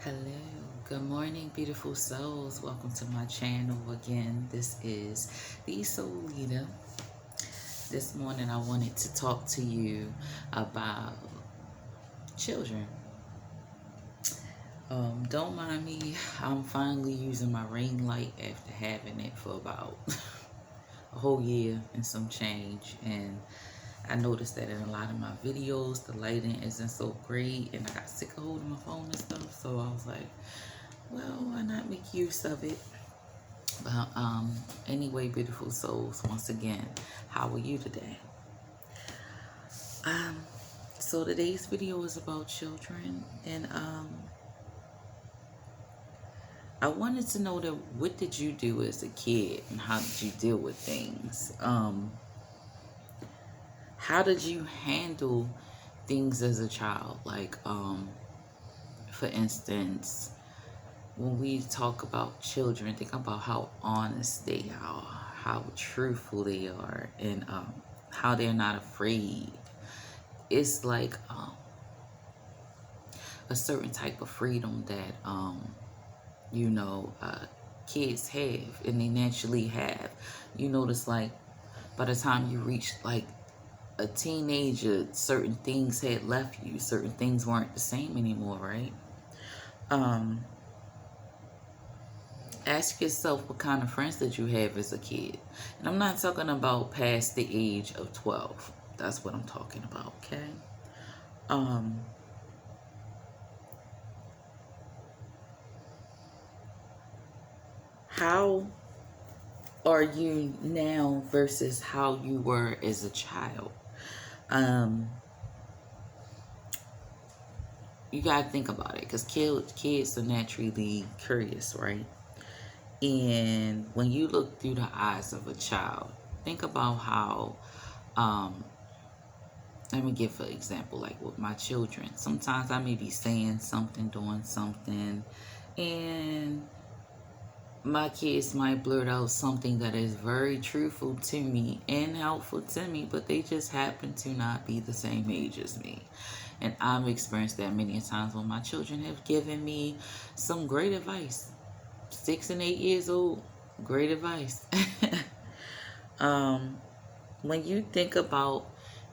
Hello, good morning, beautiful souls. Welcome to my channel again. This is the Soul Leader. This morning, I wanted to talk to you about children. Don't mind me, I'm finally using my ring light after having it for about a whole year and some change. And I noticed that in a lot of my videos, the lighting isn't so great, and I got sick of holding my phone and stuff. So I was like, well, why not make use of it? But anyway, beautiful souls, once again, how are you today? Um, so today's video is about children, and I wanted to know that what did you do as a kid, and how did you deal with things? How did you handle things as a child? Like, for instance, when we talk about children, think about how honest they are, how truthful they are, and how they're not afraid. It's like a certain type of freedom that kids have, and they naturally have. You notice, like, by the time you reach like a teenager, certain things had left you, certain things weren't the same anymore, right? Ask yourself what kind of friends did you have as a kid. And I'm not talking about past the age of 12. That's what I'm talking about, okay? How are you now versus how you were as a child? You gotta think about it, because kids are naturally curious, right? And when you look through the eyes of a child, think about how, let me give an example, like with my children. Sometimes I may be saying something, doing something, and my kids might blurt out something that is very truthful to me and helpful to me, but they just happen to not be the same age as me. And I've experienced that many times when my children have given me some great advice. 6 and 8 years old, great advice. When you think about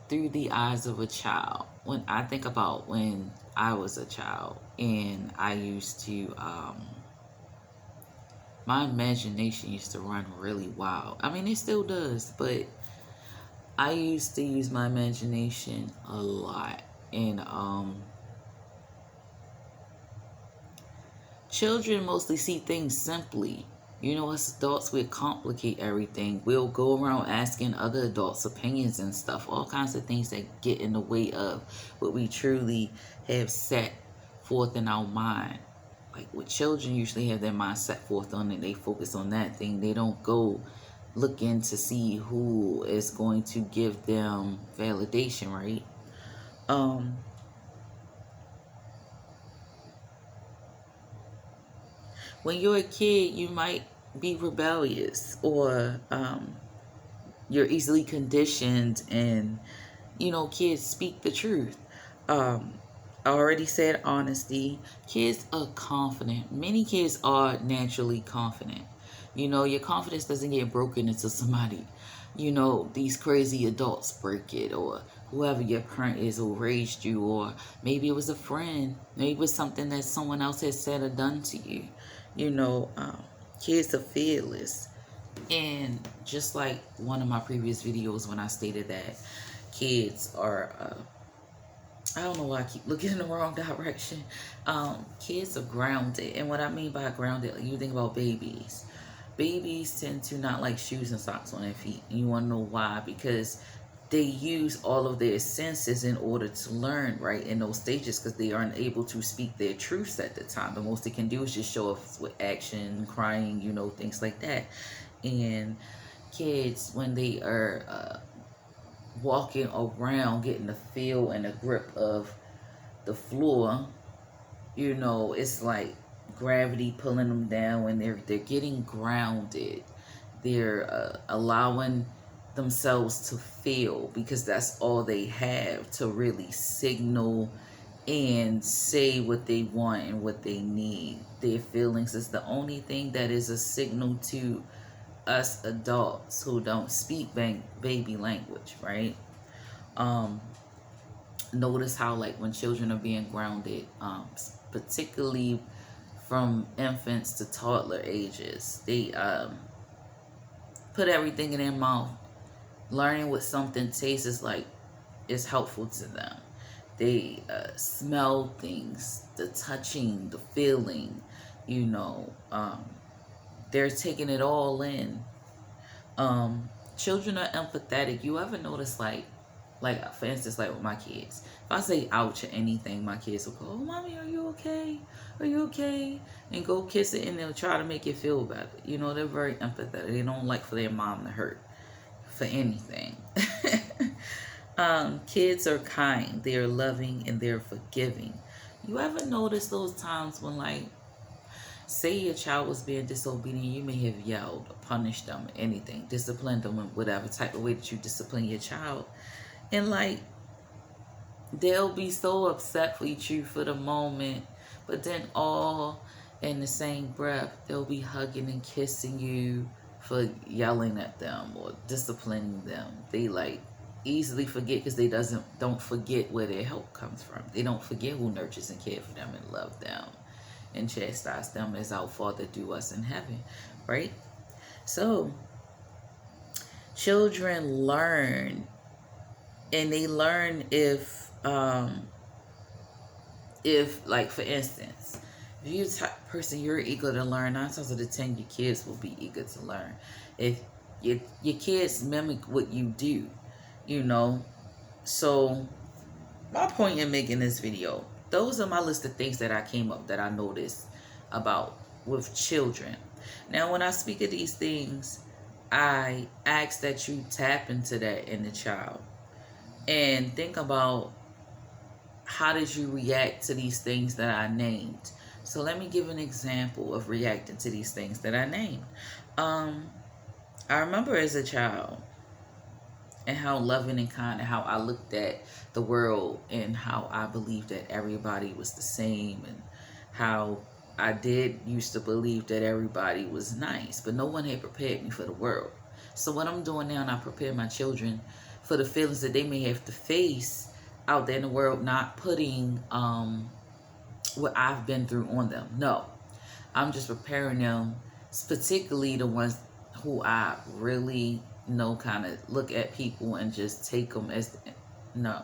through the eyes of a child, when I think about when I was a child and I used to, my imagination used to run really wild. I mean, it still does, but I used to use my imagination a lot. And children mostly see things simply. You know, us adults, we complicate everything. We'll go around asking other adults opinions and stuff, all kinds of things that get in the way of what we truly have set forth in our mind. Like with children, usually have their mind set forth on it. They focus on that thing. They don't go looking to see who is going to give them validation, right? When you're a kid, you might be rebellious, or you're easily conditioned, and kids speak the truth. I already said honesty. Kids are confident. Many kids are naturally confident. Your confidence doesn't get broken until somebody, these crazy adults break it, or whoever your parent is who raised you, or maybe it was a friend, maybe it was something that someone else has said or done to you. You know, kids are fearless. And just like one of my previous videos when I stated that kids are, I don't know why I keep looking in the wrong direction. Kids are grounded. And what I mean by grounded, like you think about babies. Babies tend to not like shoes and socks on their feet. And you want to know why? Because they use all of their senses in order to learn, right, in those stages, because they aren't able to speak their truths at the time. The most they can do is just show us with action, crying, things like that. And kids, when they are walking around, getting the feel and the grip of the floor, it's like gravity pulling them down, and they're getting grounded. They're allowing themselves to feel, because that's all they have to really signal and say what they want and what they need. Their feelings is the only thing that is a signal to us adults who don't speak baby language, right? Um, Notice how, like, when children are being grounded, particularly from infants to toddler ages, they put everything in their mouth. Learning what something tastes like is helpful to them. They smell things, the touching, the feeling, you know, they're taking it all in. Children are empathetic. You ever notice, like for instance, like with my kids, if I say ouch or anything, my kids will go, "Oh, mommy, are you okay? Are you okay?" And go kiss it, and they'll try to make it feel better. You know, they're very empathetic. They don't like for their mom to hurt for anything. Kids are kind, they are loving, and they're forgiving. You ever notice those times when, like, say your child was being disobedient, you may have yelled, punished them, anything, disciplined them in whatever type of way that you discipline your child, and like they'll be so upset with you for the moment, but then all in the same breath, they'll be hugging and kissing you for yelling at them or disciplining them. They like easily forget because they don't forget where their help comes from. They don't forget who nurtures and cares for them and love them and chastise them as our Father do us in heaven, right? So children learn, and they learn if like for instance, if you're the type of person you're eager to learn, 9 times out of 10 your kids will be eager to learn. If your kids mimic what you do, you know. So my point in making this video, those are my list of things that I came up that I noticed about with children. Now when I speak of these things, I ask that you tap into that in the child and think about, how did you react to these things that I named? So let me give an example of reacting to these things that I named. I remember as a child and how loving and kind and how I looked at the world and how I believed that everybody was the same, and how I did used to believe that everybody was nice, but no one had prepared me for the world. So what I'm doing now, and I prepare my children for the feelings that they may have to face out there in the world, not putting what I've been through on them. No, I'm just preparing them, particularly the ones who I really know kind of look at people and just take them as, no.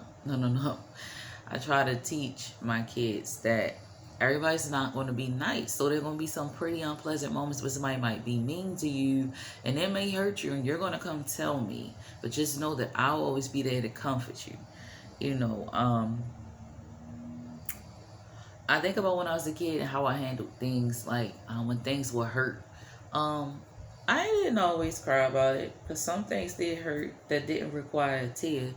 I try to teach my kids that everybody's not going to be nice. So there are going to be some pretty unpleasant moments where somebody might be mean to you and it may hurt you and you're going to come tell me. But just know that I'll always be there to comfort you. You know, I think about when I was a kid and how I handled things, like when things were hurt. I didn't always cry about it, because some things did hurt that didn't require a tear.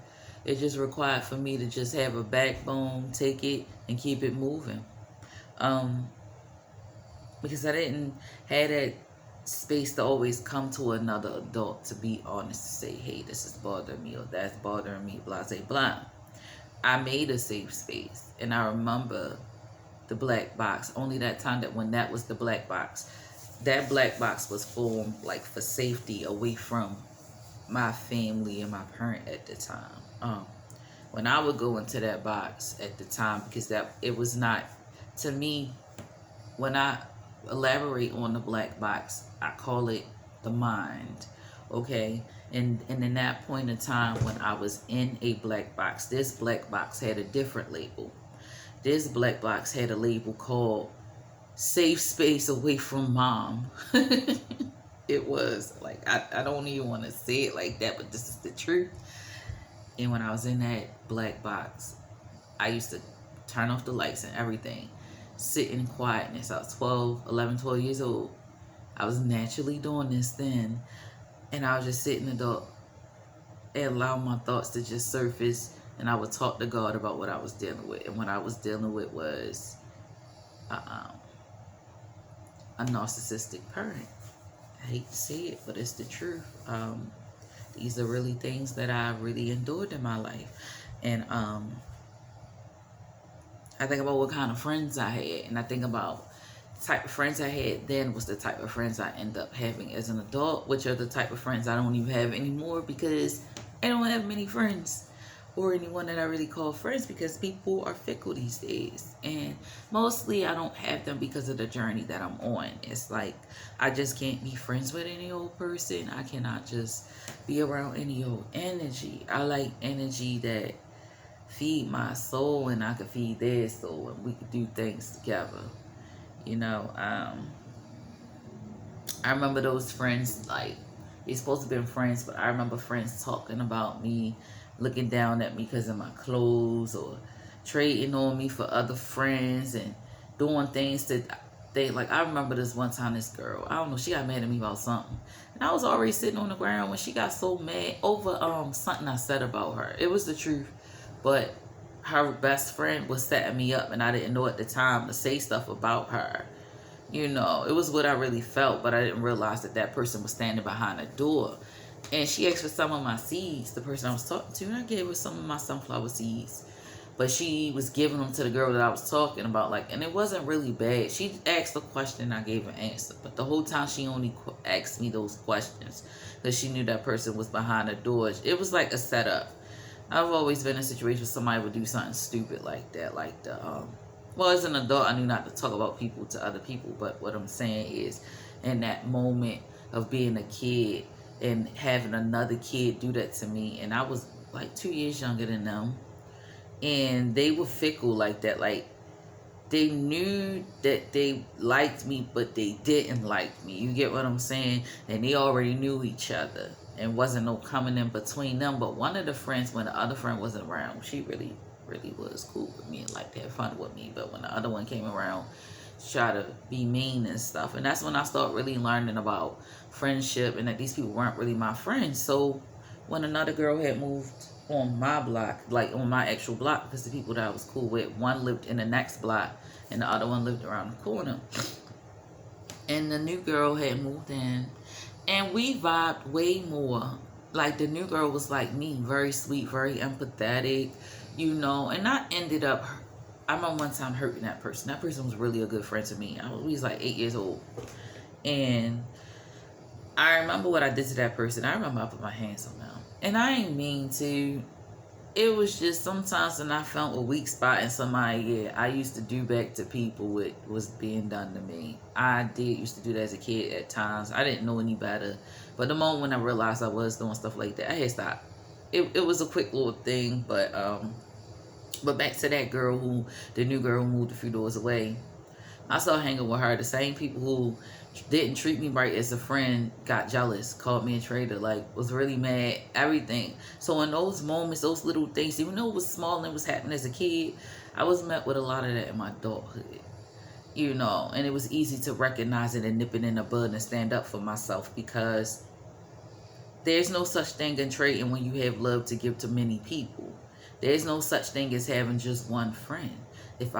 It just required for me to just have a backbone, take it, and keep it moving. Because I didn't have that space to always come to another adult to be honest, to say, hey, this is bothering me or that's bothering me, blah, blah, blah. I made a safe space, and I remember the black box. Only that time that when that was the black box, that black box was formed like for safety away from my family and my parent at the time. When I would go into that box at the time, because that it was not, to me, when I elaborate on the black box, I call it the mind, okay? And in that point in time when I was in a black box, this black box had a different label. This black box had a label called safe space away from mom. It was like, I don't even want to say it like that, but this is the truth. And when I was in that black box, I used to turn off the lights and everything, sit in quietness. I was 12 years old. I was naturally doing this then. And I was just sitting in the dark and allow my thoughts to just surface. And I would talk to God about what I was dealing with. And what I was dealing with was a narcissistic parent. I hate to say it, but it's the truth. These are really things that I really endured in my life. And I think about what kind of friends I had, and I think about the type of friends I had then was the type of friends I end up having as an adult, which are the type of friends I don't even have anymore because I don't have many friends or anyone that I really call friends because people are fickle these days. And mostly I don't have them because of the journey that I'm on. It's like I just can't be friends with any old person. I cannot just be around any old energy. I like energy that feed my soul and I could feed their soul and we could do things together. You know, I remember those friends, like, they're supposed to have been friends, but I remember friends talking about me, looking down at me because of my clothes, or trading on me for other friends and doing things that they, like, I remember this one time, this girl, I don't know, she got mad at me about something. And I was already sitting on the ground when she got so mad over something I said about her. It was the truth, but her best friend was setting me up, and I didn't know at the time to say stuff about her. You know, it was what I really felt, but I didn't realize that that person was standing behind the door. And she asked for some of my seeds, the person I was talking to, and I gave her some of my sunflower seeds. But she was giving them to the girl that I was talking about, like, and it wasn't really bad. She asked a question, I gave an answer. But the whole time she only asked me those questions because she knew that person was behind the door. It was like a setup. I've always been in a situation where somebody would do something stupid like that, like the well, as an adult, I knew not to talk about people to other people, but what I'm saying is, in that moment of being a kid and having another kid do that to me, and I was like 2 years younger than them, and they were fickle like that. Like, they knew that they liked me, but they didn't like me. You get what I'm saying? And they already knew each other, and wasn't no coming in between them. But one of the friends, when the other friend wasn't around, she really was cool with me and like to have fun with me. But when the other one came around, she tried to be mean and stuff. And that's when I started really learning about friendship and that these people weren't really my friends. So when another girl had moved on my block, like on my actual block, because the people that I was cool with, one lived in the next block and the other one lived around the corner. And the new girl had moved in, and we vibed way more. Like, the new girl was like me, very sweet, very empathetic, you know. And I ended up, I remember one time hurting that person. That person was really a good friend to me. We was like 8 years old. And I remember what I did to that person. I remember I put my hands on them. And I ain't mean to. It was just sometimes when I felt a weak spot in somebody, yeah, I used to do back to people what was being done to me. I did used to do that as a kid at times. I didn't know any better. But the moment when I realized I was doing stuff like that, I had stopped. It was a quick little thing, but back to that girl who, the new girl who moved a few doors away. I started hanging with her. The same people who didn't treat me right as a friend got jealous, called me a traitor, like, was really mad, everything. So in those moments, those little things, even though it was small and it was happening as a kid, I was met with a lot of that in my adulthood, you know. And it was easy to recognize it and nip it in the bud and stand up for myself, because there's no such thing in trading when you have love to give to many people. There's no such thing as having just one friend. It's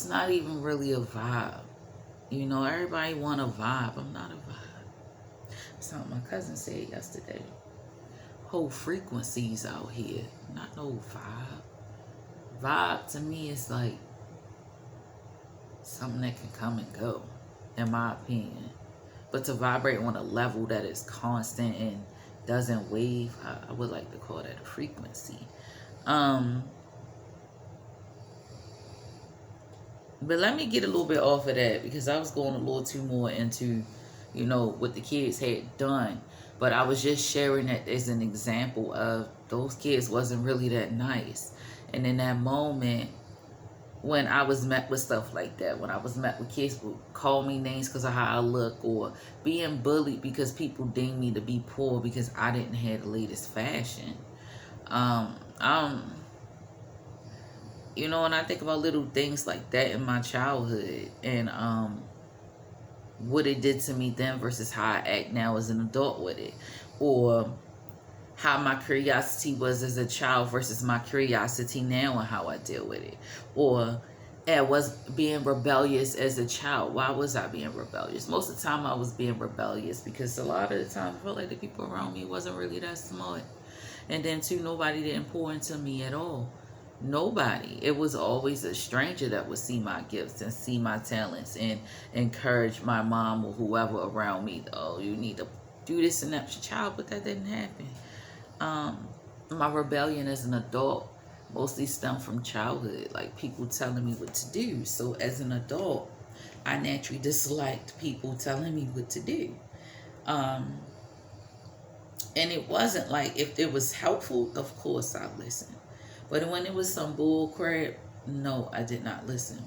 not even really a vibe. You know, everybody want a vibe. I'm not a vibe. Something my cousin said yesterday. Whole frequencies out here, not no vibe. Vibe to me is like something that can come and go, in my opinion. But to vibrate on a level that is constant and doesn't wave, I would like to call that a frequency. But let me get a little bit off of that, because I was going a little too more into, you know, what the kids had done. But I was just sharing that as an example of those kids wasn't really that nice. And in that moment, when I was met with stuff like that, when I was met with kids who call me names because of how I look, or being bullied because people deemed me to be poor because I didn't have the latest fashion. You know, and I think about little things like that in my childhood, and what it did to me then versus how I act now as an adult with it, or how my curiosity was as a child versus my curiosity now and how I deal with it, or I was being rebellious as a child. Why was I being rebellious? Most of the time I was being rebellious because a lot of the time I felt like the people around me wasn't really that smart, and then too, nobody didn't pour into me at all. Nobody. It was always a stranger that would see my gifts and see my talents and encourage my mom or whoever around me. Oh, you need to do this and that with your child, but that didn't happen. My rebellion as an adult mostly stemmed from childhood, like people telling me what to do. So as an adult, I naturally disliked people telling me what to do. Um, and it wasn't like, if it was helpful, of course I listened. But when it was some bull crap, no, I did not listen.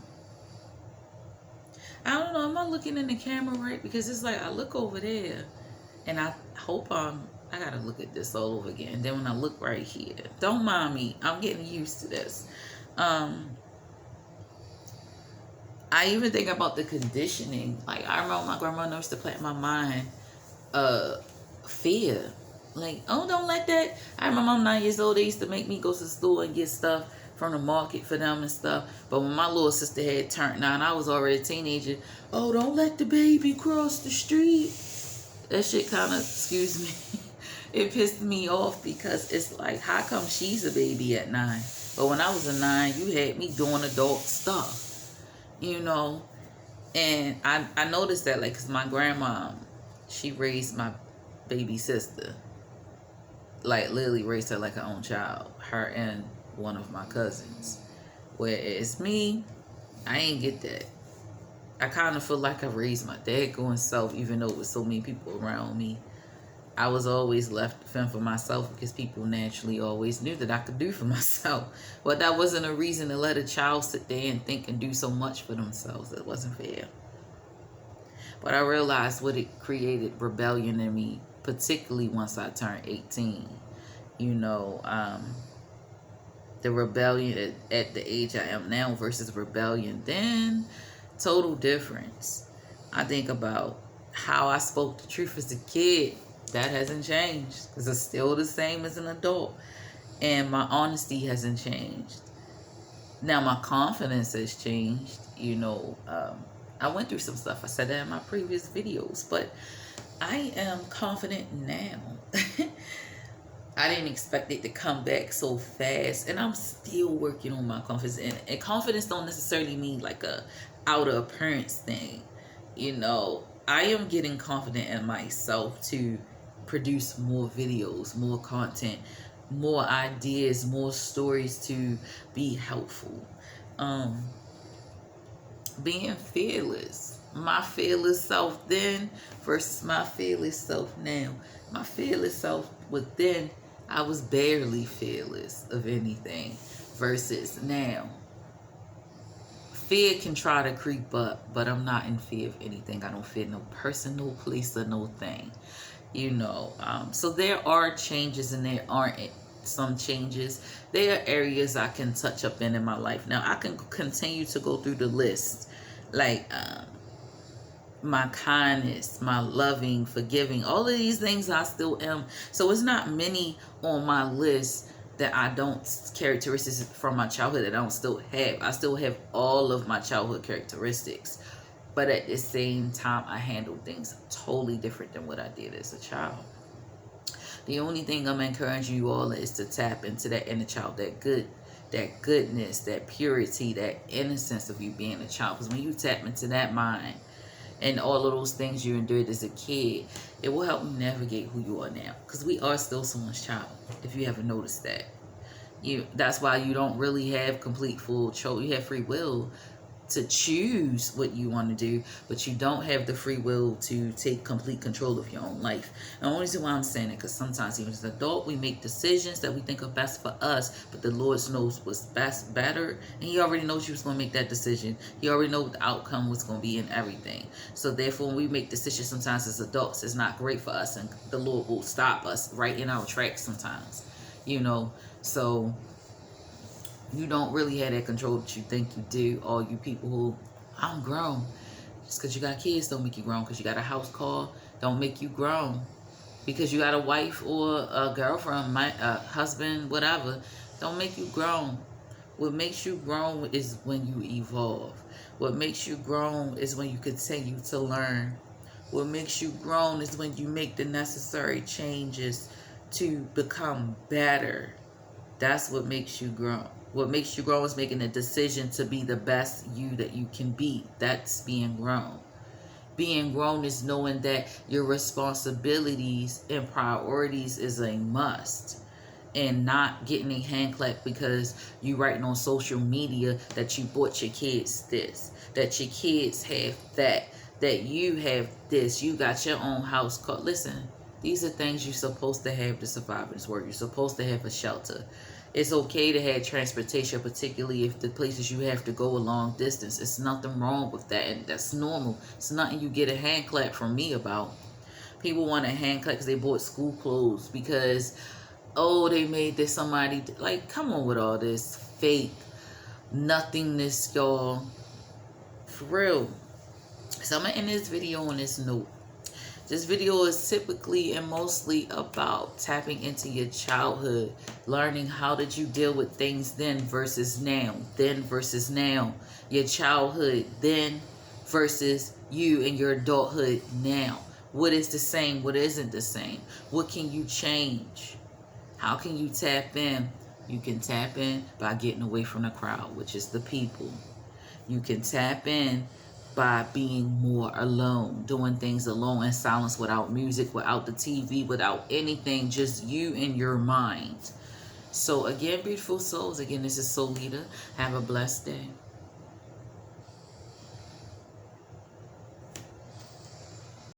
I don't know, am I looking in the camera right? Because it's like I look over there and I hope I gotta look at this all over again. And then when I look right here, don't mind me, I'm getting used to this. I even think about the conditioning. Like, I remember my grandma used to plant in my mind fear. Like, oh, don't let that. I remember I'm 9 years old. They used to make me go to the store and get stuff from the market for them and stuff. But when my little sister had turned 9, I was already a teenager. Oh, don't let the baby cross the street. That shit kind of, excuse me, it pissed me off, because it's like, how come she's a baby at 9? But when I was a 9, you had me doing adult stuff, you know? And I noticed that, like, because my grandma, she raised my baby sister. Like, literally raised her like her own child. Her and one of my cousins. Whereas me, I ain't get that. I kind of feel like I raised my dad going self, even though it was so many people around me. I was always left to fend for myself, because people naturally always knew that I could do for myself. But that wasn't a reason to let a child sit there and think and do so much for themselves. It wasn't fair. But I realized what it created rebellion in me, particularly once I turned 18. You know, the rebellion at the age I am now versus rebellion then, total difference. I think about how I spoke the truth as a kid. That hasn't changed, because it's still the same as an adult. And my honesty hasn't changed. Now my confidence has changed. You know, I went through some stuff. I said that in my previous videos. But I am confident now. I didn't expect it to come back so fast. And I'm still working on my confidence. And confidence don't necessarily mean like a outer appearance thing. You know, I am getting confident in myself to produce more videos, more content, more ideas, more stories to be helpful. Being fearless. My fearless self then versus my fearless self now. My fearless self was then, I was barely fearless of anything, versus now. Fear can try to creep up, but I'm not in fear of anything. I don't fear no person, no place, or no thing. You know, so there are changes and there aren't some changes. There are areas I can touch up in my life. Now, I can continue to go through the list. Like, my kindness, my loving, forgiving, all of these things I still am. So it's not many on my list that I don't, characteristics from my childhood that I don't still have. I still have all of my childhood characteristics. But at the same time, I handle things totally different than what I did as a child. The only thing I'm encouraging you all is to tap into that inner child, that goodness, that purity, that innocence of you being a child. Because when you tap into that mind and all of those things you endured as a kid, it will help you navigate who you are now. Because we are still someone's child, if you haven't noticed that. That's why you don't really have complete full control. You have free will to choose what you want to do, but you don't have the free will to take complete control of your own life. And the only reason why I'm saying it, because sometimes even as an adult, we make decisions that we think are best for us, but the Lord knows what's better, and He already knows you was going to make that decision. He already knows what the outcome was going to be and everything. So therefore, when we make decisions sometimes as adults, it's not great for us, and the Lord will stop us right in our tracks sometimes, you know. So you don't really have that control that you think you do. All you people who, I'm grown. Just because you got kids don't make you grown. Because you got a house call don't make you grown. Because you got a wife or a girlfriend, husband, whatever, don't make you grown. What makes you grown is when you evolve. What makes you grown is when you continue to learn. What makes you grown is when you make the necessary changes to become better. That's what makes you grown. What makes you grow is making a decision to be the best you that you can be. That's being grown. Being grown is knowing that your responsibilities and priorities is a must, and not getting a hand clap because you writing on social media that you bought your kids this, that your kids have that you have this, you got your own house called. Listen, these are things you're supposed to have to survive in this world. You're supposed to have a shelter. It's okay to have transportation, particularly if the places you have to go a long distance. It's nothing wrong with that, and that's normal. It's nothing you get a hand clap from me about. People want a hand clap because they bought school clothes, because, oh, they made this somebody. Like, come on with all this fake nothingness, y'all. For real. So I'm going to end this video on this note. This video is typically and mostly about tapping into your childhood, learning how did you deal with things then versus now, your childhood then versus you and your adulthood now. What is the same? What isn't the same? What can you change? How can you tap in? You can tap in by getting away from the crowd, which is the people. You can tap in by being more alone, doing things alone in silence, without music, without the TV, without anything, just you and your mind. So again, beautiful souls, again, this is Solita. Have a blessed day.